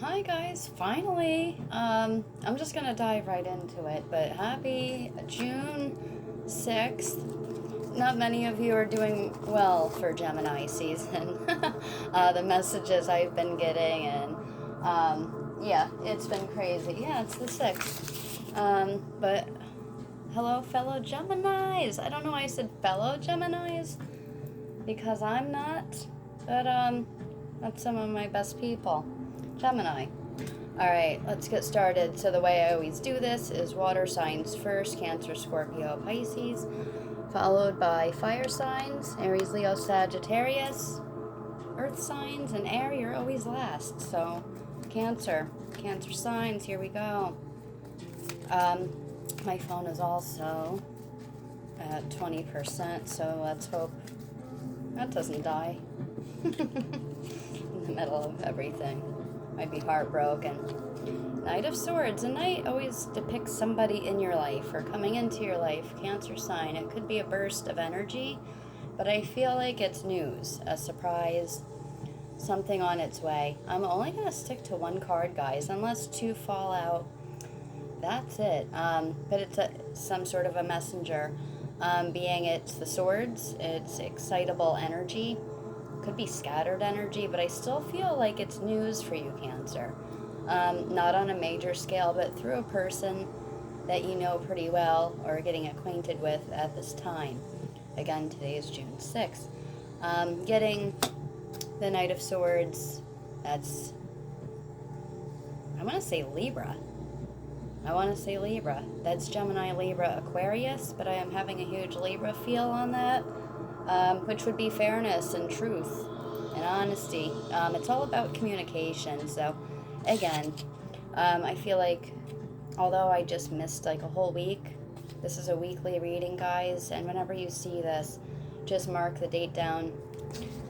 Hi guys, finally. I'm just gonna dive right into it, but happy June 6th. Not many of you are doing well for Gemini season. The messages I've been getting, and yeah, it's been crazy. Yeah, it's the 6th. But hello, fellow Geminis. I don't know why I said fellow Geminis because I'm not, but that's some of my best people. Gemini. Alright, let's get started. So the way I always do this is water signs first, Cancer, Scorpio, Pisces, followed by fire signs, Aries, Leo, Sagittarius, earth signs, and air, you're always last. So Cancer signs, here we go. My phone is also at 20%, so let's hope that doesn't die in the middle of everything. Might be heartbroken. Knight of Swords. A knight always depicts somebody in your life or coming into your life. Cancer sign. It could be a burst of energy, but I feel like it's news, a surprise, something on its way. I'm only going to stick to one card, guys, unless two fall out. That's it. But it's some sort of a messenger. Being it's the swords, it's excitable energy. Could be scattered energy, but I still feel like it's news for you, Cancer. Not on a major scale, but through a person that you know pretty well or getting acquainted with at this time. Again, today is June 6th. Getting the Knight of Swords, that's, I want to say Libra. That's Gemini, Libra, Aquarius, but I am having a huge Libra feel on that, which would be fairness and truth and honesty. It's all about communication. So, again, I feel like, although I just missed like a whole week, this is a weekly reading, guys, and whenever you see this, just mark the date down.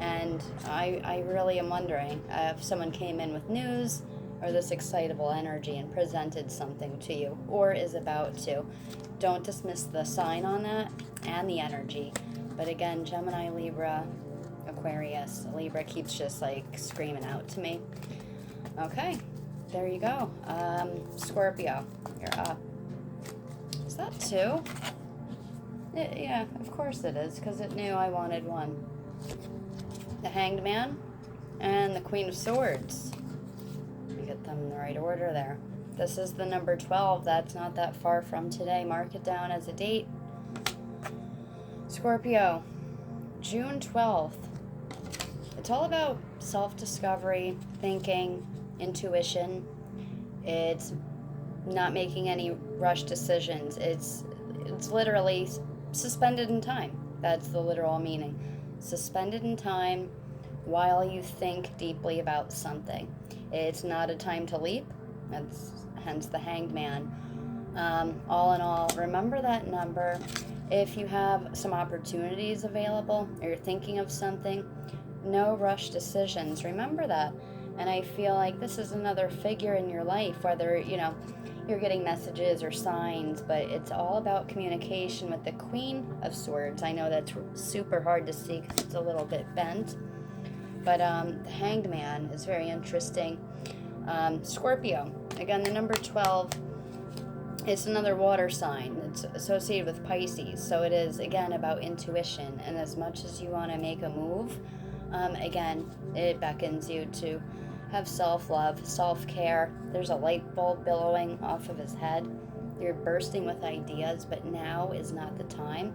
And I really am wondering if someone came in with news or this excitable energy and presented something to you or is about to. Don't dismiss the sign on that and the energy. But again, Gemini, Libra, Aquarius. Libra keeps just like screaming out to me. Okay, there you go. Scorpio, you're up. Is that two? Yeah, of course it is, because it knew I wanted one. The Hanged Man and the Queen of Swords. Get them in the right order there. This is the number 12. That's not that far from today. Mark it down as a date. Scorpio, June 12th. It's all about self-discovery, thinking, intuition. It's not making any rush decisions. It's literally suspended in time. That's the literal meaning. Suspended in time while you think deeply about something. It's not a time to leap. That's hence the Hanged Man. All in all, remember that number. If you have some opportunities available or you're thinking of something, no rush decisions. Remember that. And I feel like this is another figure in your life, whether, you're getting messages or signs, but it's all about communication with the Queen of Swords. I know that's super hard to see because it's a little bit bent. But the Hanged Man is very interesting. Scorpio, again, the number 12, it's another water sign. It's associated with Pisces. So it is, again, about intuition. And as much as you want to make a move, again, it beckons you to have self-love, self-care. There's a light bulb billowing off of his head. You're bursting with ideas, but now is not the time.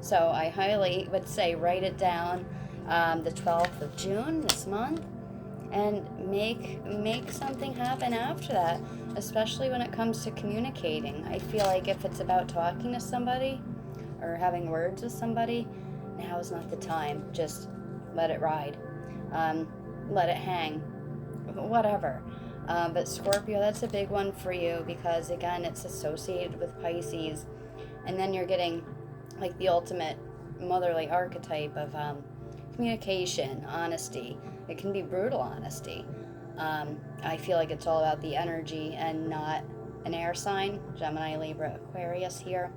So I highly would say write it down. The 12th of June this month, and make something happen after that, especially when it comes to communicating. I feel like if it's about talking to somebody or having words with somebody, now is not the time. Just let it ride, let it hang, whatever. But Scorpio, that's a big one for you because, again, it's associated with Pisces, and then you're getting like the ultimate motherly archetype of communication, honesty. It can be brutal honesty. I feel like it's all about the energy and not an air sign. Gemini, Libra, Aquarius here.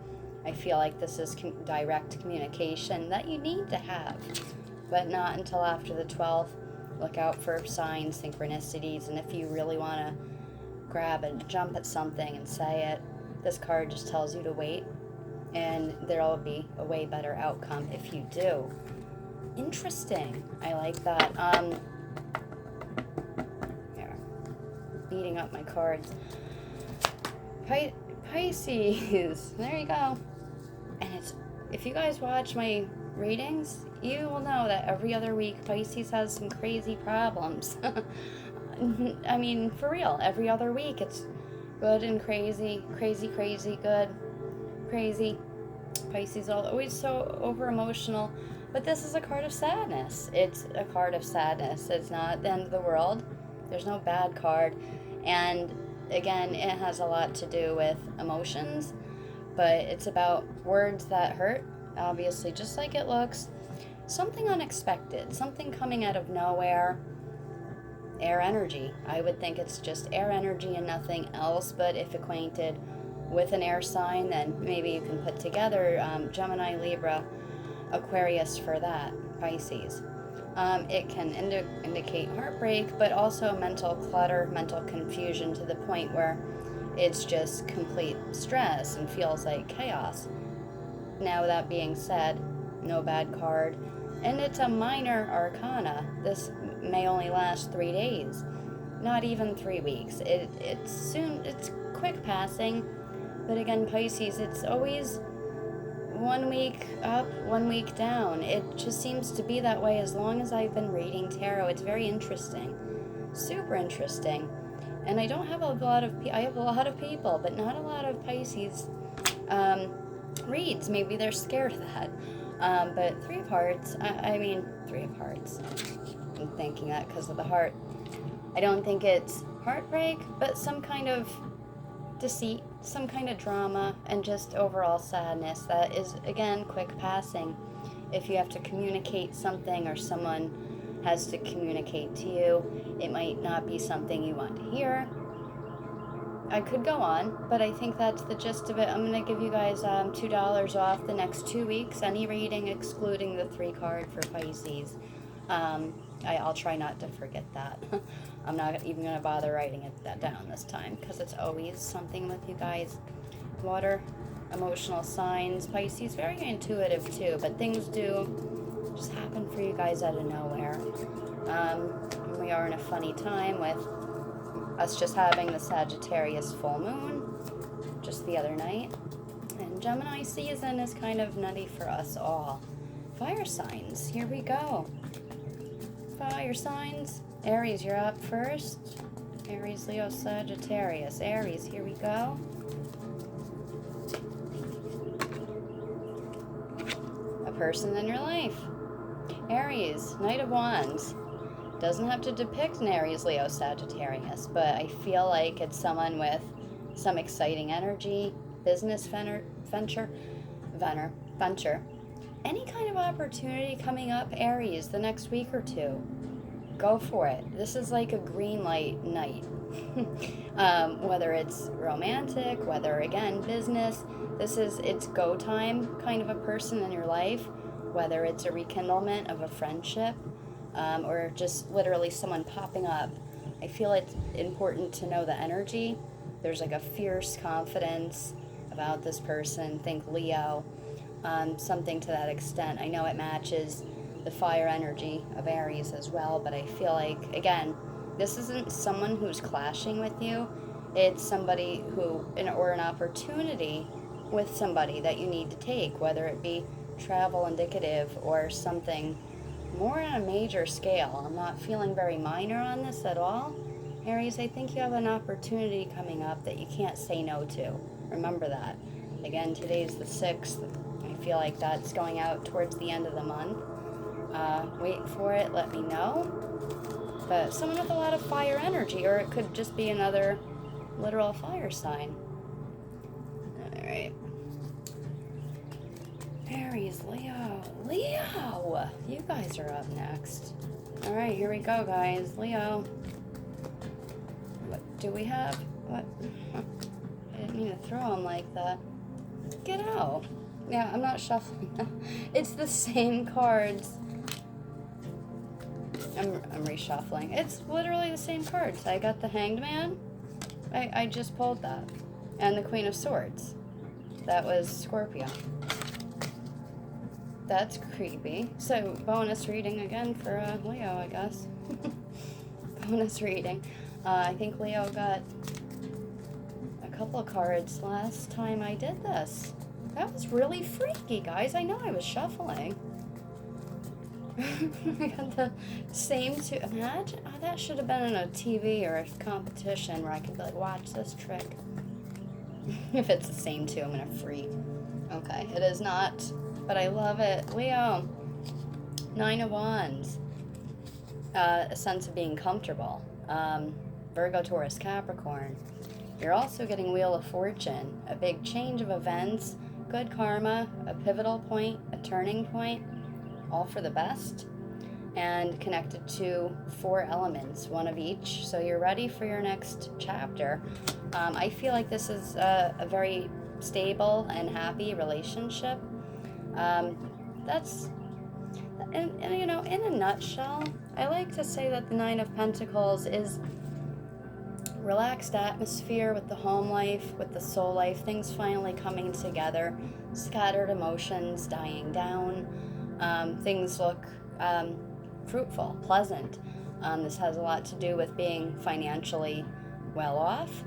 I feel like this is direct communication that you need to have, but not until after the 12th. Look out for signs, synchronicities, and if you really want to grab and jump at something and say it, this card just tells you to wait, and there'll be a way better outcome if you do. Interesting. I like that. Here, beating up my cards. Pisces. There you go. And if you guys watch my readings, you will know that every other week Pisces has some crazy problems. I mean, for real, every other week it's good and crazy, crazy, crazy, good, crazy. Pisces are always so over emotional, but this is a card of sadness. It's a card of sadness. It's not the end of the world. There's no bad card. And again, it has a lot to do with emotions, but it's about words that hurt, obviously, just like it looks. Something unexpected, something coming out of nowhere. Air energy. I would think it's just air energy and nothing else, but if acquainted with an air sign, then maybe you can put together Gemini, Libra, Aquarius for that, Pisces. It can indicate heartbreak, but also mental clutter, mental confusion to the point where it's just complete stress and feels like chaos. Now, that being said, no bad card, and it's a minor arcana. This may only last 3 days, not even 3 weeks. It's quick passing, but again, Pisces, it's always 1 week up, 1 week down. It just seems to be that way as long as I've been reading tarot. It's very interesting, super interesting. And I don't have a lot of, I have a lot of people, but not a lot of Pisces reads. Maybe they're scared of that. But 3 of Hearts, I mean, 3 of Hearts. I'm thinking that because of the heart. I don't think it's heartbreak, but some kind of deceit, some kind of drama, and just overall sadness that is, again, quick passing. If you have to communicate something or someone has to communicate to you, it might not be something you want to hear. I could go on, but I think that's the gist of it. I'm going to give you guys $2 off the next 2 weeks, any reading excluding the 3 card for Pisces. I'll try not to forget that. I'm not even going to bother writing that down this time because it's always something with you guys. Water, emotional signs. Pisces, very intuitive too, but things do just happen for you guys out of nowhere. And we are in a funny time with us just having the Sagittarius full moon just the other night. And Gemini season is kind of nutty for us all. Fire signs, here we go. Fire signs. Aries, you're up first. Aries, Leo, Sagittarius. Aries, here we go. A person in your life. Aries, Knight of Wands. Doesn't have to depict an Aries, Leo, Sagittarius, but I feel like it's someone with some exciting energy, business venture. Any kind of opportunity coming up, Aries, the next week or 2. Go for it. This is like a green light night. Whether it's romantic, whether, again, business, it's go time kind of a person in your life, whether it's a rekindlement of a friendship, or just literally someone popping up. I feel it's important to know the energy. There's like a fierce confidence about this person. Think Leo, something to that extent. I know it matches the fire energy of Aries as well, but I feel like, again, this isn't someone who's clashing with you. It's somebody who, or an opportunity with somebody that you need to take, whether it be travel indicative or something more on a major scale. I'm not feeling very minor on this at all. Aries, I think you have an opportunity coming up that you can't say no to. Remember that. Again, today's the 6th. I feel like that's going out towards the end of the month. Wait for it, let me know. But someone with a lot of fire energy, or it could just be another literal fire sign. Alright. Aries, Leo. Leo! You guys are up next. Alright, here we go, guys. Leo. What do we have? What? I didn't mean to throw them like that. Get out. Yeah, I'm not shuffling. It's the same cards. I'm reshuffling. It's literally the same cards. I got the Hanged Man. I just pulled that. And the Queen of Swords. That was Scorpio. That's creepy. So, bonus reading again for Leo, I guess. Bonus reading. I think Leo got a couple of cards last time I did this. That was really freaky, guys. I know I was shuffling. I got the same two. Imagine, oh, that should have been in a TV or a competition where I could like watch this trick. If it's the same two, I'm gonna freak. Okay, it is not, but I love it. Leo, 9 of Wands. A sense of being comfortable. Virgo, Taurus, Capricorn. You're also getting Wheel of Fortune, a big change of events, good karma, a pivotal point, a turning point, all for the best, and connected to 4 elements, one of each. So you're ready for your next chapter. I feel like this is a very stable and happy relationship. That's, and you know, in a nutshell, I like to say that the 9 of Pentacles is relaxed atmosphere with the home life, with the soul life, things finally coming together, scattered emotions dying down, things look fruitful, pleasant. This has a lot to do with being financially well off.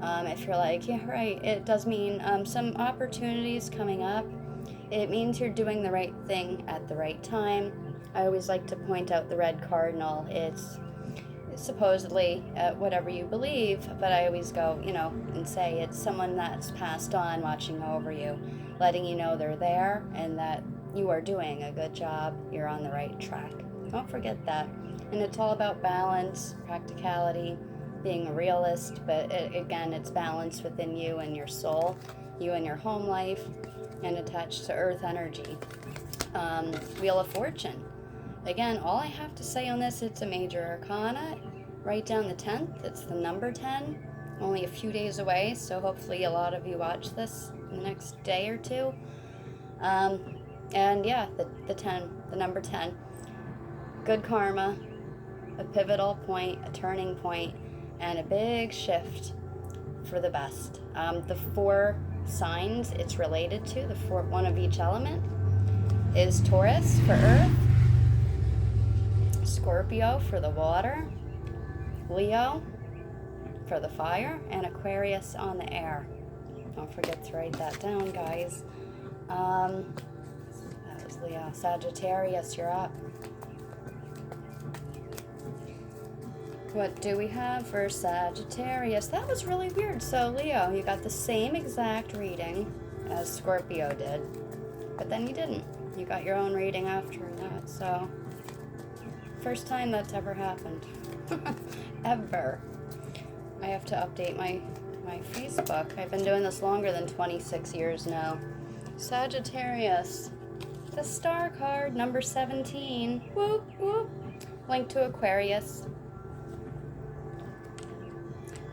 If you're like, yeah, right, it does mean some opportunities coming up. It means you're doing the right thing at the right time. I always like to point out the red cardinal. It's supposedly whatever you believe, but I always go, you know, and say it's someone that's passed on watching over you, letting you know they're there and that you are doing a good job, you're on the right track. Don't forget that. And it's all about balance, practicality, being a realist, but again, it's balance within you and your soul, you and your home life, and attached to earth energy. Wheel of Fortune. Again, all I have to say on this, it's a major arcana. Write down the 10th. It's the number 10. Only a few days away, so hopefully a lot of you watch this in the next day or two. And yeah, the 10, the number 10. Good karma, a pivotal point, a turning point, and a big shift for the best. The 4 signs it's related to, one of each element, is Taurus for earth, Scorpio for the water, Leo for the fire, and Aquarius on the air. Don't forget to write that down, guys. That was Leo. Sagittarius, you're up. What do we have for Sagittarius? That was really weird. So, Leo, you got the same exact reading as Scorpio did, but then you didn't. You got your own reading after that, so first time that's ever happened. Ever. I have to update my Facebook. I've been doing this longer than 26 years now. Sagittarius. The star card, number 17. Whoop, whoop. Link to Aquarius.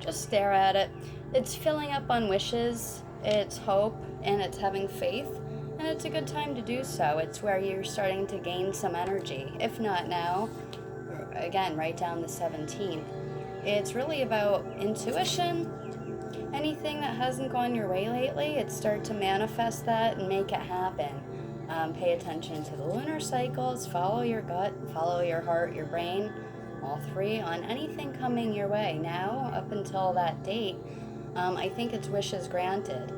Just stare at it. It's filling up on wishes, it's hope, and it's having faith. And it's a good time to do so. It's where you're starting to gain some energy. If not now, again, write down the 17th. It's really about intuition. Anything that hasn't gone your way lately, it's start to manifest that and make it happen. Pay attention to the lunar cycles, follow your gut, follow your heart, your brain, all 3 on anything coming your way. Now, up until that date, I think it's wishes granted.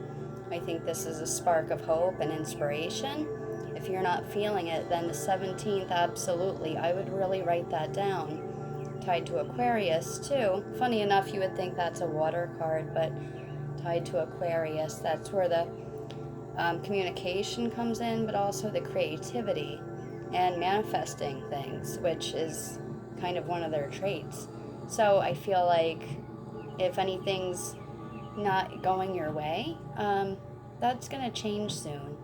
I think this is a spark of hope and inspiration. If you're not feeling it, then the 17th, absolutely. I would really write that down. Tied to Aquarius, too. Funny enough, you would think that's a water card, but tied to Aquarius, that's where the communication comes in, but also the creativity and manifesting things, which is kind of one of their traits. So I feel like if anything's not going your way, that's going to change soon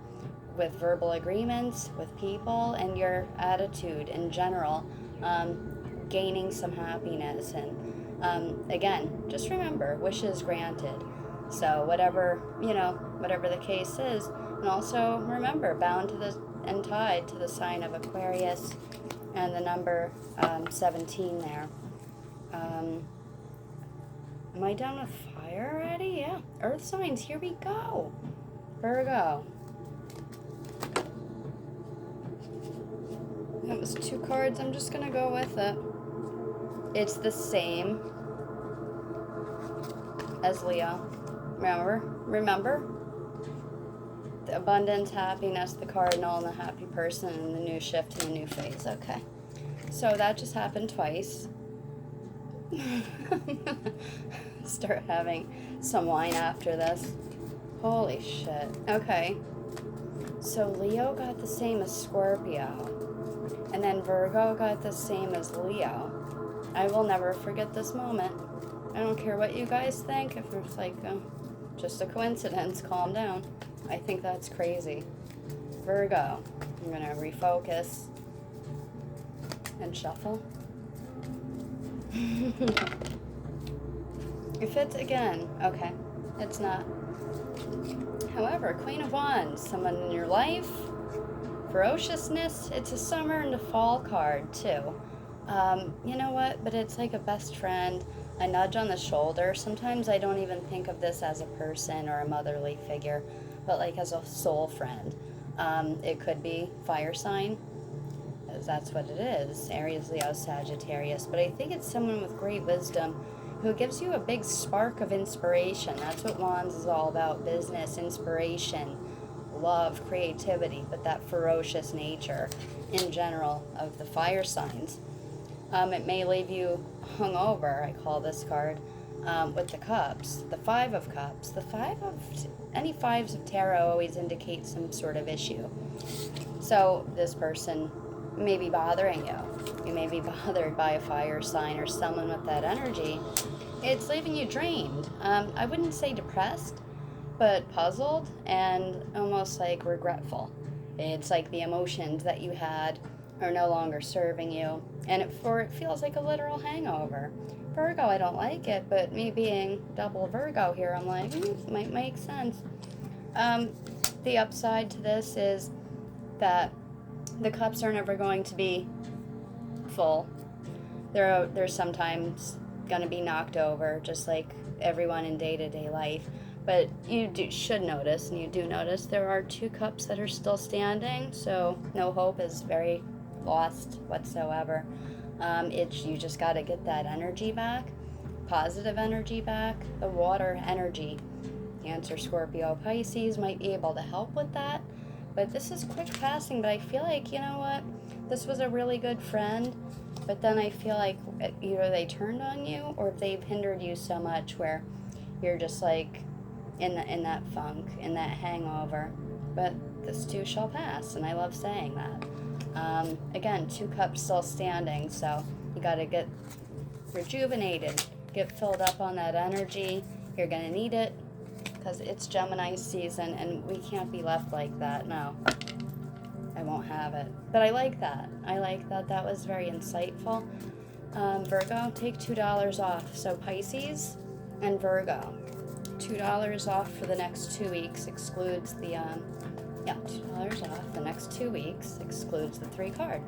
with verbal agreements with people and your attitude in general, gaining some happiness. And again, just remember, wishes granted. So whatever the case is, and also remember, bound to the and tied to the sign of Aquarius, and the number 17 there. Am I done with fire already? Yeah. Earth signs, here we go. Virgo. That was 2 cards. I'm just going to go with it. It's the same as Leo. Remember? The abundance, happiness, the cardinal, and the happy person, and the new shift and the new phase. Okay. So that just happened twice. Start having some wine after this. Holy shit. Okay. So Leo got the same as Scorpio. And then Virgo got the same as Leo. I will never forget this moment. I don't care what you guys think. If it's like just a coincidence, calm down. I think that's crazy. Virgo. I'm going to refocus and shuffle. If it's again, okay, it's not. However, Queen of Wands, someone in your life. Ferociousness, it's a summer and a fall card too. You know what, but it's like a best friend, a nudge on the shoulder. Sometimes I don't even think of this as a person or a motherly figure, but like as a soul friend. It could be fire sign, as that's what it is, Aries, Leo, Sagittarius, but I think it's someone with great wisdom who gives you a big spark of inspiration. That's what Wands is all about: business, inspiration, love, creativity, but that ferocious nature in general of the fire signs. It may leave you hungover, I call this card, with the cups, the 5 of cups. Any 5s of tarot always indicate some sort of issue. So this person may be bothering you. You may be bothered by a fire sign or someone with that energy. It's leaving you drained. I wouldn't say depressed, but puzzled and almost like regretful. It's like the emotions that you had are no longer serving you, and it feels like a literal hangover. Virgo, I don't like it, but me being double Virgo here, I'm like, might make sense. The upside to this is that the cups are never going to be full. They're sometimes going to be knocked over, just like everyone in day-to-day life. But you should notice, and you do notice, there are 2 cups that are still standing, so no hope is very lost whatsoever. You just got to get that energy back, positive energy back, the water energy. Cancer, Scorpio, Pisces might be able to help with that, but this is quick passing. But I feel like, you know what, this was a really good friend, but then I feel like either they turned on you or they've hindered you so much where you're just like in that funk, in that hangover. But this too shall pass, and I love saying that. Again, 2 cups still standing, so you got to get rejuvenated, get filled up on that energy. You're going to need it because it's Gemini season, and we can't be left like that. No, I won't have it. But I like that. That was very insightful. Virgo, take $2 off. So Pisces and Virgo, $2 off for the next 2 weeks, excludes the $2 off the next 2 weeks, excludes the 3 card.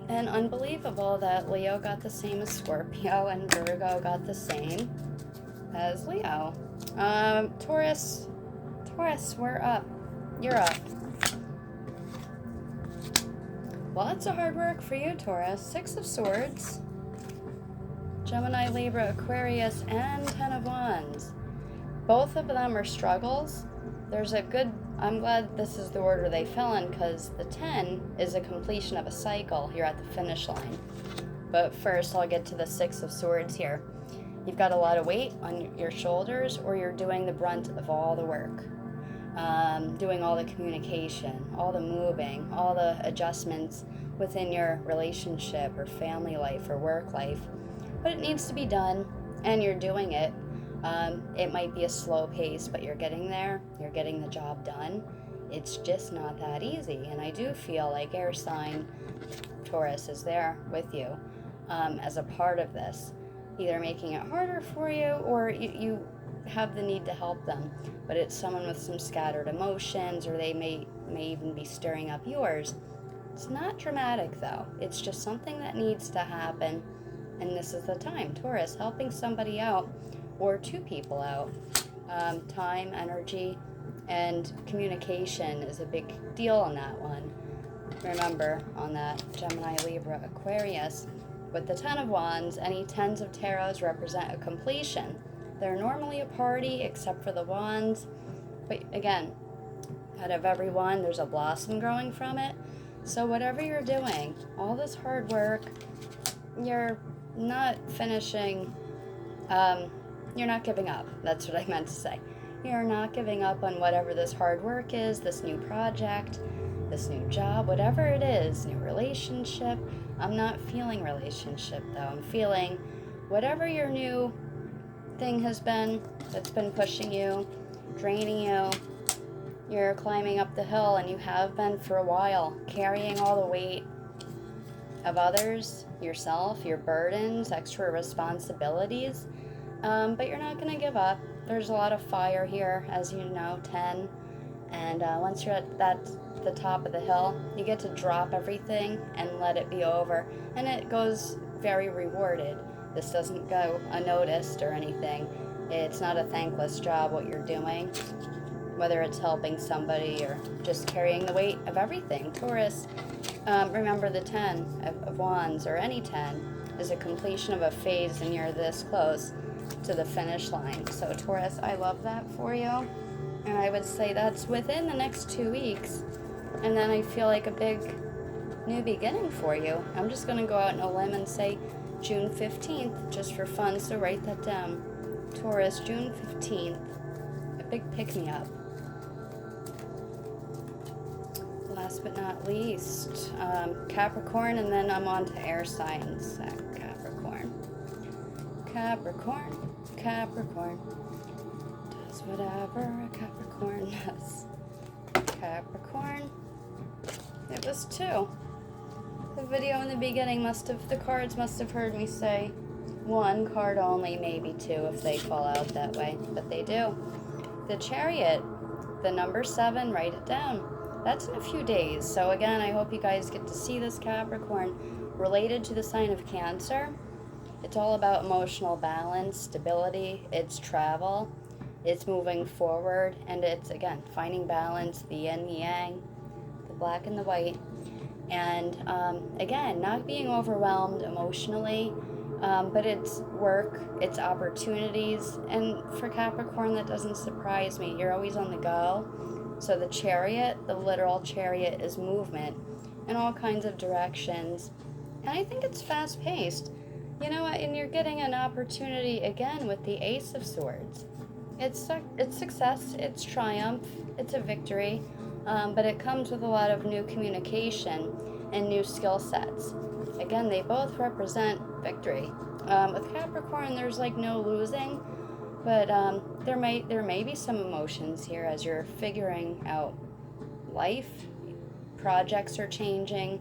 And unbelievable that Leo got the same as Scorpio and Virgo got the same as Leo. Taurus, we're up. You're up. Lots of hard work for you, Taurus. 6 of Swords, Gemini, Libra, Aquarius, and 10 of Wands. Both of them are struggles. I'm glad this is the order they fell in, because the 10 is a completion of a cycle. You're at the finish line. But first, I'll get to the 6 of Swords here. You've got a lot of weight on your shoulders, or you're doing the brunt of all the work. Doing all the communication, all the moving, all the adjustments within your relationship or family life or work life. But it needs to be done, and you're doing it. It might be a slow pace, but you're getting there. You're getting the job done. It's just not that easy. And I do feel like air sign Taurus is there with you as a part of this, either making it harder for you or you have the need to help them. But it's someone with some scattered emotions, or they may even be stirring up yours. It's not dramatic though. It's just something that needs to happen. And this is the time. Taurus, helping somebody out or two people out. Time, energy, and communication is a big deal on that one. Remember, on that Gemini, Libra, Aquarius, with the Ten of Wands, any tens of tarots represent a completion. They're normally a party except for the wands. But again, out of every one, there's a blossom growing from it. So whatever you're doing, all this hard work, you're not finishing, you're not giving up. That's what I meant to say. You're not giving up on whatever this hard work is, this new project, this new job, whatever it is, new relationship. I'm not feeling relationship though. I'm feeling whatever your new thing has been that's been pushing you, draining you. You're climbing up the hill, and you have been for a while, carrying all the weight of others, yourself, your burdens, extra responsibilities, but you're not going to give up. There's a lot of fire here, as you know, 10, and once you're at the top of the hill, you get to drop everything and let it be over, and it goes very rewarded. This doesn't go unnoticed or anything. It's not a thankless job what you're doing, whether it's helping somebody or just carrying the weight of everything. Taurus, remember the 10 of Wands, or any 10, is a completion of a phase, and you're this close to the finish line. So Taurus, I love that for you. And I would say that's within the next 2 weeks. And then I feel like a big new beginning for you. I'm just going to go out on a limb and say June 15th, just for fun, so write that down. Taurus, June 15th, a big pick-me-up. Last but not least, Capricorn, and then I'm on to air signs. Capricorn does whatever a Capricorn does. Capricorn, it was 2. The video in the beginning the cards must have heard me say 1 card only, maybe 2 if they fall out that way, but they do. The Chariot, the number 7, write it down. That's in a few days. So again, I hope you guys get to see this Capricorn related to the sign of Cancer. It's all about emotional balance, stability, it's travel, it's moving forward, and it's, again, finding balance, the yin, the yang, the black and the white. And again, not being overwhelmed emotionally, but it's work, it's opportunities. And for Capricorn, that doesn't surprise me. You're always on the go. So the Chariot, the literal chariot, is movement in all kinds of directions. And I think it's fast-paced. You know what? And you're getting an opportunity again with the Ace of Swords. It's success, it's triumph, it's a victory, but it comes with a lot of new communication and new skill sets. Again, they both represent victory. With Capricorn, there's like no losing, but there may be some emotions here as you're figuring out life. Projects are changing,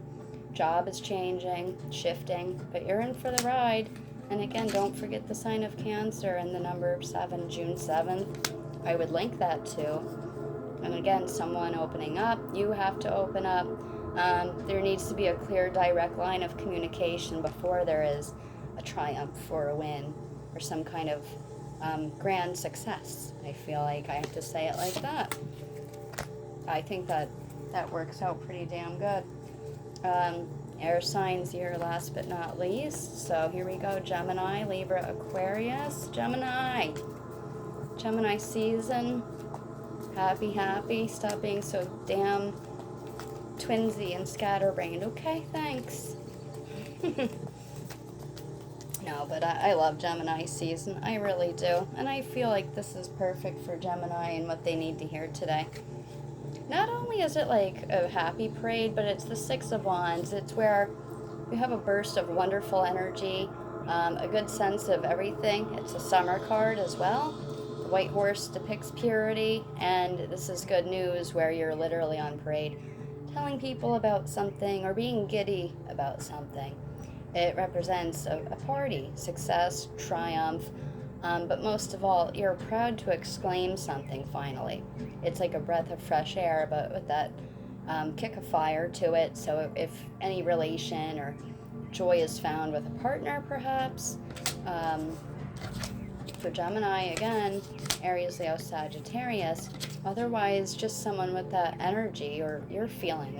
job is changing, shifting, but you're in for the ride. And again, don't forget the sign of Cancer and the number 7, June 7th. I would link that to. And again, someone opening up, you have to open up. There needs to be a clear, direct line of communication before there is a triumph or a win or some kind of grand success. I feel like I have to say it like that. I think that works out pretty damn good. Air signs here, last but not least. So here we go, Gemini, Libra, Aquarius. Gemini season. Happy. Stop being so damn twinsy and scatterbrained. Okay, thanks. No, but I love Gemini season. I really do. And I feel like this is perfect for Gemini and what they need to hear today. Not only is it like a happy parade, but it's the 6 of Wands. It's where you have a burst of wonderful energy, a good sense of everything. It's a summer card as well. The white horse depicts purity, and this is good news where you're literally on parade, telling people about something or being giddy about something. It represents a party, success, triumph, but most of all, you're proud to exclaim something finally. It's like a breath of fresh air, but with that kick a fire to it. So if any relation or joy is found with a partner, perhaps. For Gemini, again, Aries, Leo, Sagittarius. Otherwise, just someone with that energy, or you're feeling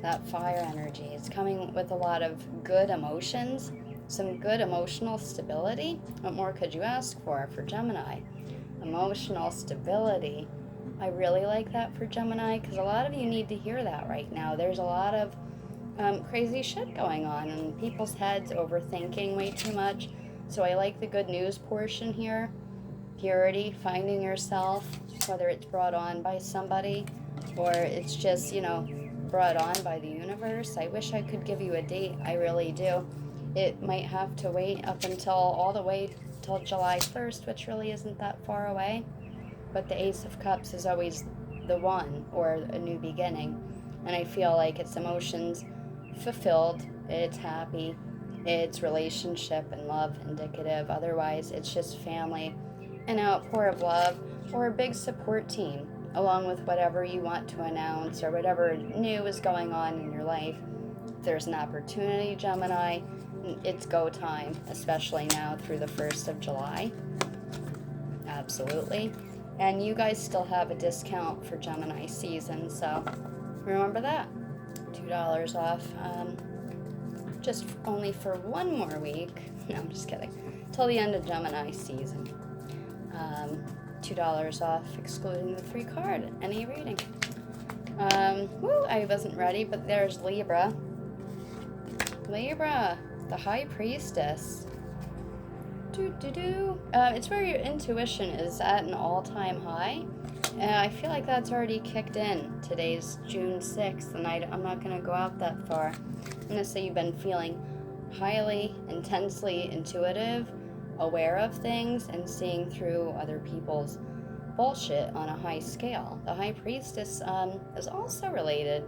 that fire energy. It's coming with a lot of good emotions, some good emotional stability. What more could you ask for Gemini? Emotional stability. I really like that for Gemini, because a lot of you need to hear that right now. There's a lot of crazy shit going on in people's heads, overthinking way too much. So I like the good news portion here. Purity, finding yourself, whether it's brought on by somebody or it's just, brought on by the universe. I wish I could give you a date. I really do. It might have to wait up until all the way till July 1st, which really isn't that far away. But the Ace of Cups is always the one, or a new beginning. And I feel like it's emotions fulfilled, it's happy, it's relationship and love indicative. Otherwise, it's just family, an outpour of love, or a big support team, along with whatever you want to announce or whatever new is going on in your life. If there's an opportunity, Gemini, it's go time, especially now through the 1st of July. Absolutely. And you guys still have a discount for Gemini season, so remember that. $2 off. Just only for one more week. No, I'm just kidding. Till the end of Gemini season. $2 off, excluding the 3 card, any reading. I wasn't ready, but there's Libra. Libra, the High Priestess. It's where your intuition is at an all-time high. I feel like that's already kicked in. Today's June 6th, and I'm not going to go out that far. I'm going to say you've been feeling highly, intensely intuitive, aware of things, and seeing through other people's bullshit on a high scale. The High Priestess is also related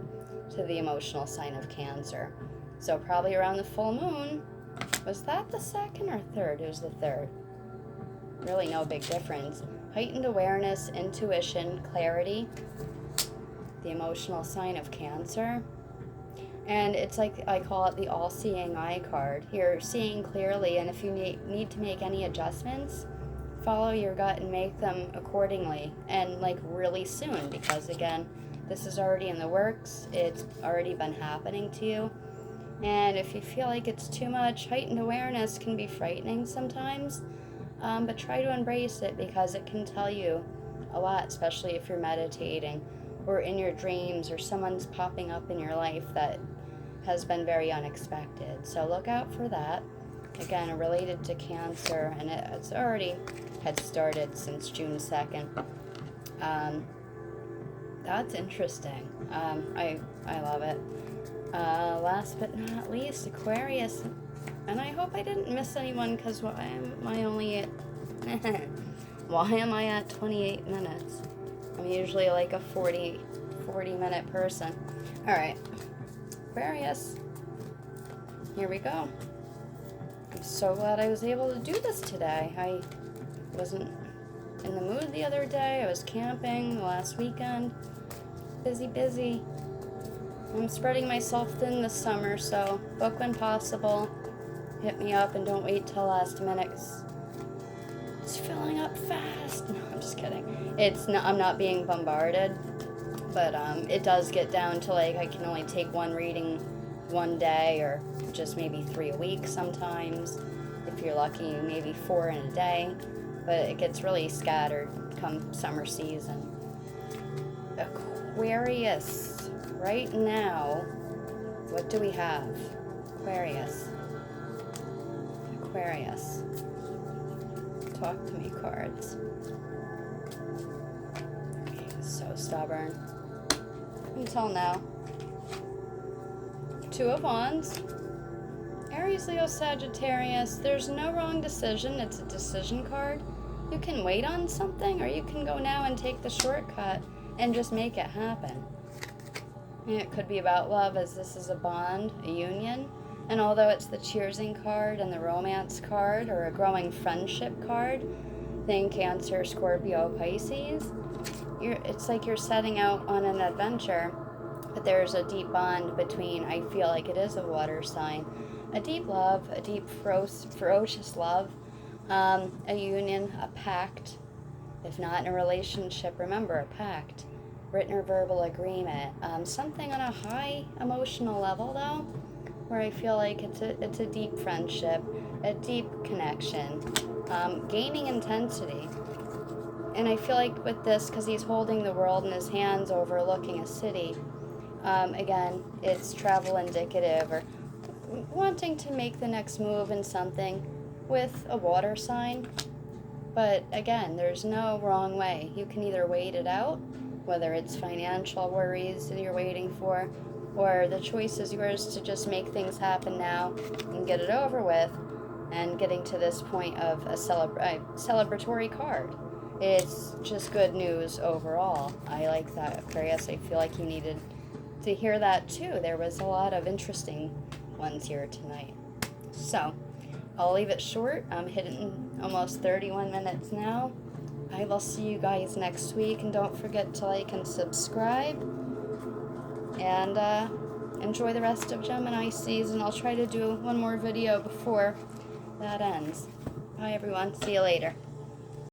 to the emotional sign of Cancer. So probably around the full moon. Was that the 2nd or 3rd? It was the 3rd. Really no big difference. Heightened awareness, intuition, clarity. The emotional sign of Cancer. And it's like, I call it the all-seeing eye card. You're seeing clearly, and if you need to make any adjustments, follow your gut and make them accordingly, and like really soon, because again, this is already in the works. It's already been happening to you. And if you feel like it's too much, heightened awareness can be frightening sometimes, but try to embrace it, because it can tell you a lot, especially if you're meditating or in your dreams, or someone's popping up in your life that has been very unexpected. So look out for that. Again, related to Cancer, and it's already had started since June 2nd. That's interesting. I love it. Last but not least, Aquarius. And I hope I didn't miss anyone, because why am I only at 28 minutes? I'm usually like a 40 minute person. Alright, Aquarius. Here we go. I'm so glad I was able to do this today. I wasn't in the mood the other day. I was camping the last weekend. Busy. I'm spreading myself thin this summer, so book when possible. Hit me up and don't wait till last minute. It's filling up fast. No, I'm just kidding. I'm not being bombarded, but it does get down to like I can only take one reading one day, or just maybe 3 a week sometimes. If you're lucky, maybe 4 in a day, but it gets really scattered come summer season. Aquarius, right now, what do we have? Aquarius. Talk to me, cards. So stubborn. Until now. 2 of Wands. Aries, Leo, Sagittarius. There's no wrong decision. It's a decision card. You can wait on something, or you can go now and take the shortcut and just make it happen. And it could be about love, as this is a bond, a union. And although it's the cheersing card and the romance card, or a growing friendship card, think Cancer, Scorpio, Pisces, it's like you're setting out on an adventure, But there's a deep bond between, I feel like it is a water sign, a deep love, a deep ferocious love, a union, a pact. If not in a relationship, remember a pact, written or verbal agreement. Something on a high emotional level though, where I feel like it's a deep friendship, a deep connection, gaining intensity. And I feel like with this, because he's holding the world in his hands overlooking a city, again, it's travel indicative or wanting to make the next move in something with a water sign. But again, there's no wrong way. You can either wait it out, whether it's financial worries that you're waiting for, or the choice is yours to just make things happen now and get it over with, and getting to this point of a celebratory card. It's just good news overall. I like that, Aquarius. I feel like you needed to hear that too. There was a lot of interesting ones here tonight. So, I'll leave it short. I'm hitting almost 31 minutes now. I will see you guys next week, and don't forget to like and subscribe. And enjoy the rest of Gemini season. I'll try to do one more video before that ends. Bye everyone. See you later.